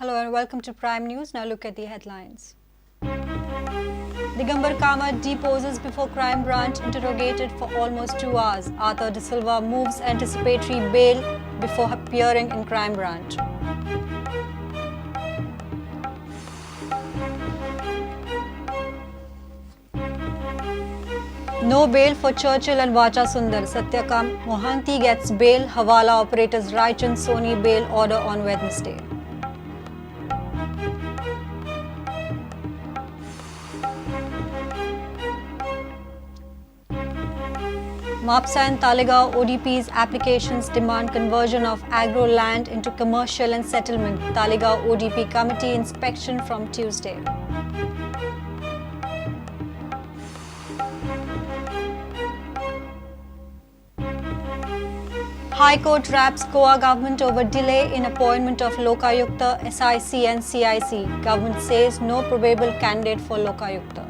Hello and welcome to Prime News. Now look at the headlines. Digambar Kamat deposes before crime branch, interrogated for almost 2 hours. Arthur De Silva moves anticipatory bail before appearing in crime branch. No bail for Churchill and Vacha Sundar. Satyakam Mohanty gets bail. Hawala operators Raichan Soni bail order on Wednesday. Mapsa and Talegaon ODP's applications demand conversion of agro land into commercial and settlement. Talegaon ODP committee inspection from Tuesday. High Court wraps Goa government over delay in appointment of Lokayukta, SIC and CIC. Government says no probable candidate for Lokayukta.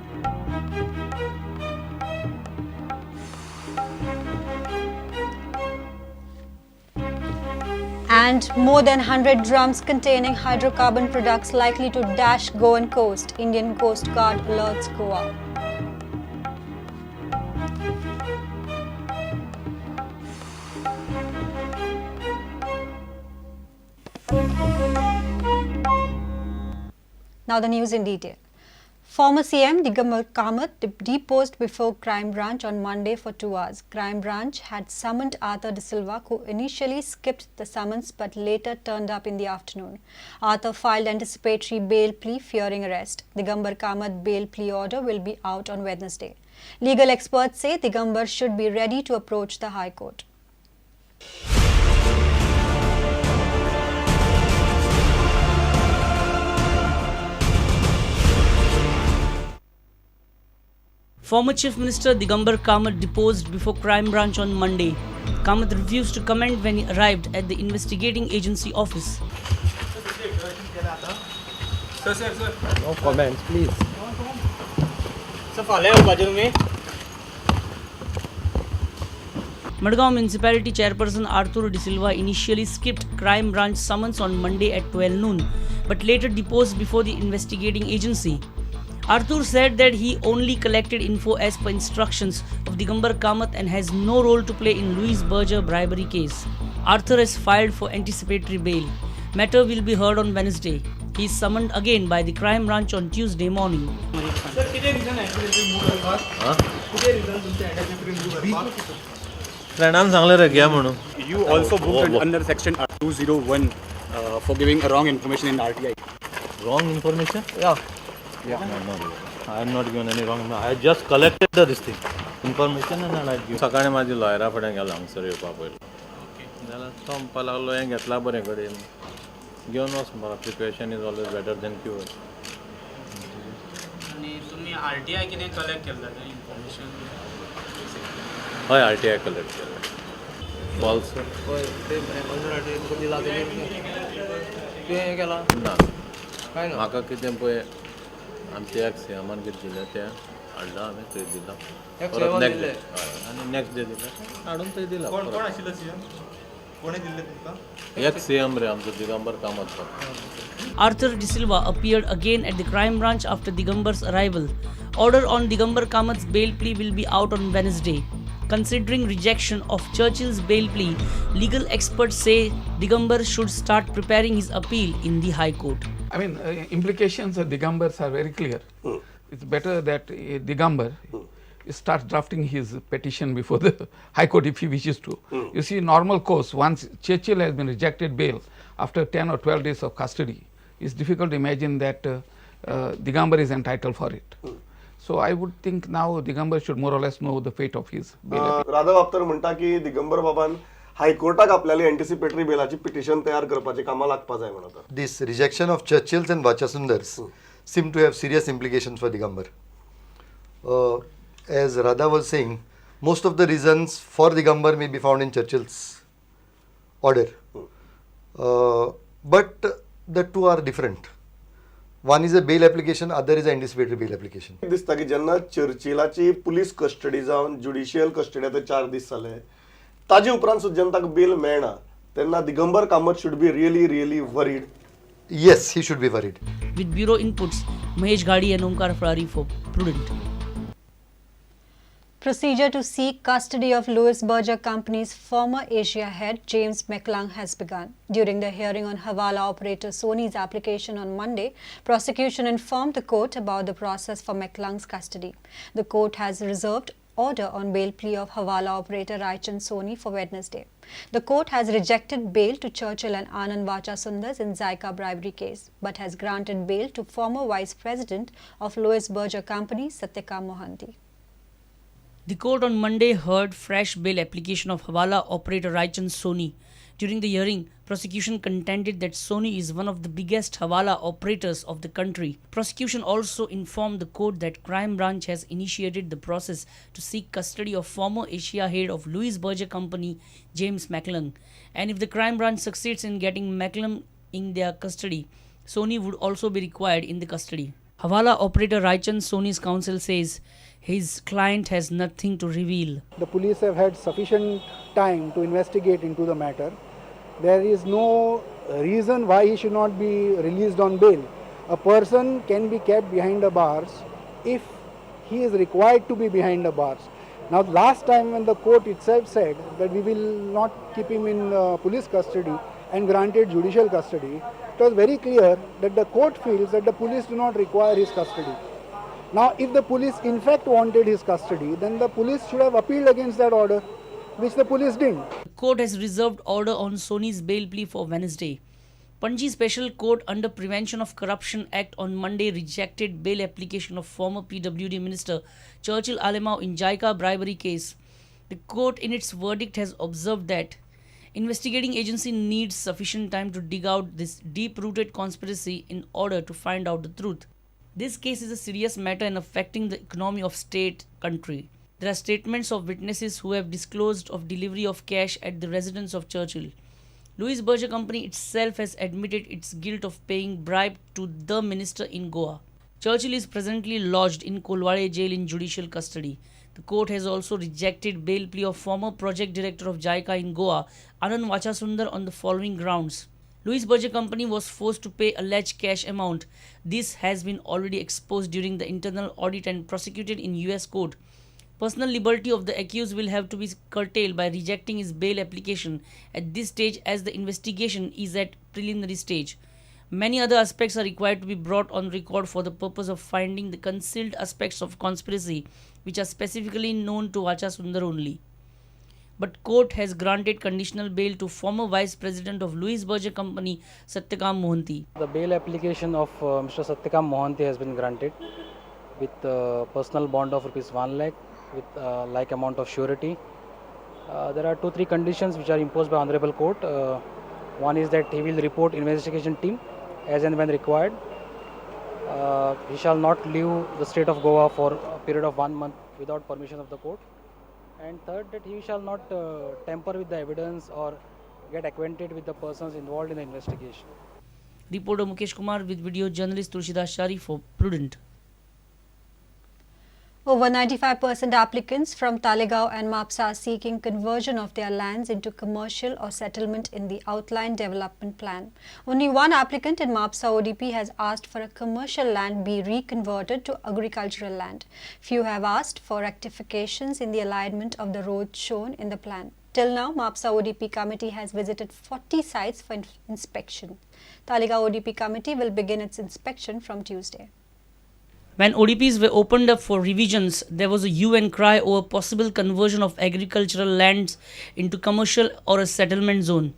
And more than 100 drums containing hydrocarbon products likely to dash Goan coast. Indian Coast Guard alerts Goa. Now the news in detail. Former CM Digambar Kamat deposed before crime branch on Monday for 2 hours. Crime branch had summoned Arthur De Silva, who initially skipped the summons but later turned up in the afternoon. Arthur filed anticipatory bail plea fearing arrest. Digambar Kamat bail plea order will be out on Wednesday. Legal experts say Digambar should be ready to approach the High Court. Former Chief Minister Digambar Kamat deposed before crime branch on Monday. Kamat refused to comment when he arrived at the investigating agency office. No comments, please. Madgaon Municipality Chairperson Arthur De Silva initially skipped crime branch summons on Monday at 12 noon, but later deposed before the investigating agency. Arthur said that he only collected info as per instructions of Digambar Kamat and has no role to play in Louis Berger bribery case. Arthur has filed for anticipatory bail. Matter will be heard on Wednesday. He is summoned again by the crime branch on Tuesday morning. You also booked under section 201 for giving wrong information in RTI. Wrong information? Yeah. No. I am not given any wrong information. I just collected this thing. Information and I give. सकाळी माझी लॉयरा फडें गेलो हांगसर येवपा पयलो जाल्यार संपा लागलो हें घेतला बरें कडेन घेवन वच मरे preparation is always better than queer. आणि तुम्ही RTI कितें कलेक्ट केल्लें इन्फॉर्मेशन? हय RTI कलेक्ट केलें. फॉल्स ना म्हाका कितें पळय आमच्या एक्स सीएमान कितें दिलें तें हाडला हांवें थंय दिला परत नेक्स्ट डे आनी नेक्स्ट डे दिलें हाडून थंय दिला. कोण आशिल्लो सीएम? कोणे दिल्ले तुमकां? एक्स सीएम रे आमचो Digambar Kamat. Arthur De Silva appeared again at the crime branch after Digambar's arrival. Order on Digambar Kamat's bail plea will be out on Wednesday. Considering rejection of Churchill's bail plea, legal experts say Digambar should start preparing his appeal in the High Court. I mean, implications of Digambars are very clear. It's better that Digambar starts drafting his petition before the High Court if he wishes to. You see, normal course, once Churchill has been rejected bail after 10 or 12 days of custody, it's difficult to imagine that Digambar is entitled for it. So I would think now Digambar should more or less know the fate of his bail. Raghav आपतर म्हणटा की दिगंबर बाबान हायकोर्टाक आपल्याली anticipatory बेलाची petition तयार करपाची कामां लागपा जाय म्हणटा. This rejection of Churchill's and Vachasundars seem to have serious implications for Digambar. As Radha was saying, most of the reasons for Digambar may be found in Churchill's order. But the two are different. One is a bail application, other is an anticipatory bail application. दिसता की जेन्ना चर्चिलाची police custody जावन judicial custody आता 4 दीस जाले ताजे उपरांत सुद्दां जेन्ना ताका बेल मेळना तेन्ना Digambar Kamat should be really worried Yes, he should be worried. With bureau inputs, Mahesh Ghadi and Omkar Farari for Prudent. Procedure to seek custody of Louis Berger Company's former Asia head James McClung has begun. During the hearing on Hawala operator Sony's application on Monday, prosecution informed the court about the process for McClung's custody. The court has reserved order on bail plea of Hawala operator Raichand Sony for Wednesday. The court has rejected bail to Churchill and Anand Vachasundar in Zyka bribery case, but has granted bail to former vice president of Louis Berger Company Satyakam Mohanty. The court on Monday heard fresh bail application of Hawala operator Raichand Sony. During the hearing, prosecution contended that Sony is one of the biggest Hawala operators of the country. Prosecution also informed the court that Crime Branch has initiated the process to seek custody of former Asia head of Louis Berger Company, James McClung. And if the Crime Branch succeeds in getting McClung in their custody, Sony would also be required in the custody. Hawala operator Raichand Sony's counsel says his client has nothing to reveal. The police have had sufficient time to investigate into the matter. There is no reason why he should not be released on bail. A person can be kept behind the bars if he is required to be behind the bars. Now, last time when the court itself said that we will not keep him in police custody and granted judicial custody, it was very clear that the court feels that the police do not require his custody. Now, if the police in fact wanted his custody, then the police should have appealed against that order, which the police didn't. The court has reserved order on Sony's bail plea for Wednesday. Panji Special Court under Prevention of Corruption Act on Monday rejected bail application of former PWD Minister Churchill Alemao in Zyka bribery case. The court in its verdict has observed that investigating agency needs sufficient time to dig out this deep-rooted conspiracy in order to find out the truth. This case is a serious matter and affecting the economy of state country. There are statements of witnesses who have disclosed of delivery of cash at the residence of Churchill. Louis Berger Company itself has admitted its guilt of paying bribe to the minister in Goa. Churchill is presently lodged in Kolwade jail in judicial custody. The court has also rejected bail plea of former project director of Zyka in Goa, Anand Vachasundar, on the following grounds. Louis Berger Company was forced to pay alleged cash amount. This has been already exposed during the internal audit and prosecuted in US court. Personal liberty of the accused will have to be curtailed by rejecting his bail application at this stage as the investigation is at preliminary stage. Many other aspects are required to be brought on record for the purpose of finding the concealed aspects of conspiracy which are specifically known to Vachasundar only. But court has granted conditional bail to former vice president of Louis Berger Company, Satyakam Mohanty. The bail application of Mr. Satyakam Mohanty has been granted with personal bond of ₹1 lakh with like amount of surety. There are 2-3 conditions which are imposed by Honorable Court. One is that he will report investigation team as and when required. He shall not leave the state of Goa for a period of 1 month without permission of the court. And third, that he shall not tamper with the evidence or get acquainted with the persons involved in the investigation. Reporter Mukesh Kumar with video journalist Tulsidas Shari for Prudent. Over 95% applicants from Talegaon and Mapsa are seeking conversion of their lands into commercial or settlement in the outline development plan. Only one applicant in Mapsa ODP has asked for a commercial land be reconverted to agricultural land. Few have asked for rectifications in the alignment of the roads shown in the plan. Till now, Mapsa ODP committee has visited 40 sites for inspection. Talegaon ODP committee will begin its inspection from Tuesday. When ODPs were opened up for revisions, there was a hue and cry over possible conversion of agricultural lands into commercial or a settlement zone.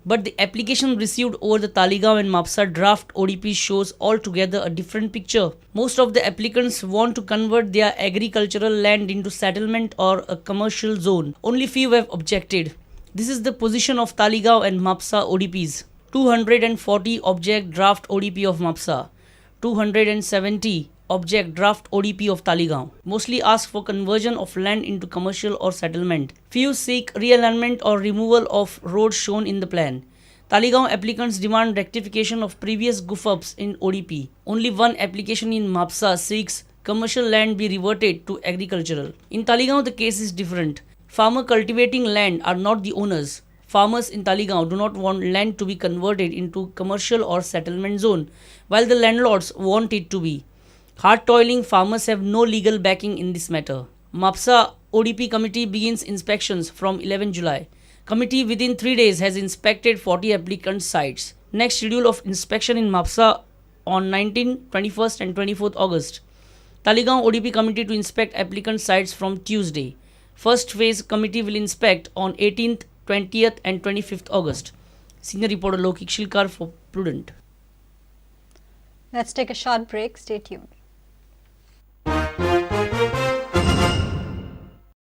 But the application received over the Talegaon and Mapsa draft ODP shows altogether a different picture. Most of the applicants want to convert their agricultural land into settlement or a commercial zone. Only few have objected. This is the position of Talegaon and Mapsa ODPs. 240 object draft ODP of Mapsa. 270 object draft ODP of Talegaon. Mostly ask for conversion of land into commercial or settlement. Few seek realignment or removal of roads shown in the plan. Talegaon applicants demand rectification of previous goof-ups in ODP. Only one application in Mapsa seeks commercial land be reverted to agricultural. In Talegaon, the case is different. Farmer cultivating land are not the owners. farmers in Taligaon do not want land to be converted into commercial or settlement zone, while the landlords want it to be. Hard-toiling farmers have no legal backing in this matter. MAPSA ODP committee begins inspections from 11 July. Committee within 3 days has inspected 40 applicant sites. Next schedule of inspection in MAPSA on 19, 21st and 24th August. Taligaon ODP committee to inspect applicant sites from Tuesday. First phase committee will inspect on 18th, 20th and 25th August. Senior reporter Lokik Shilkar for Prudent. Let's take a short break. Stay tuned.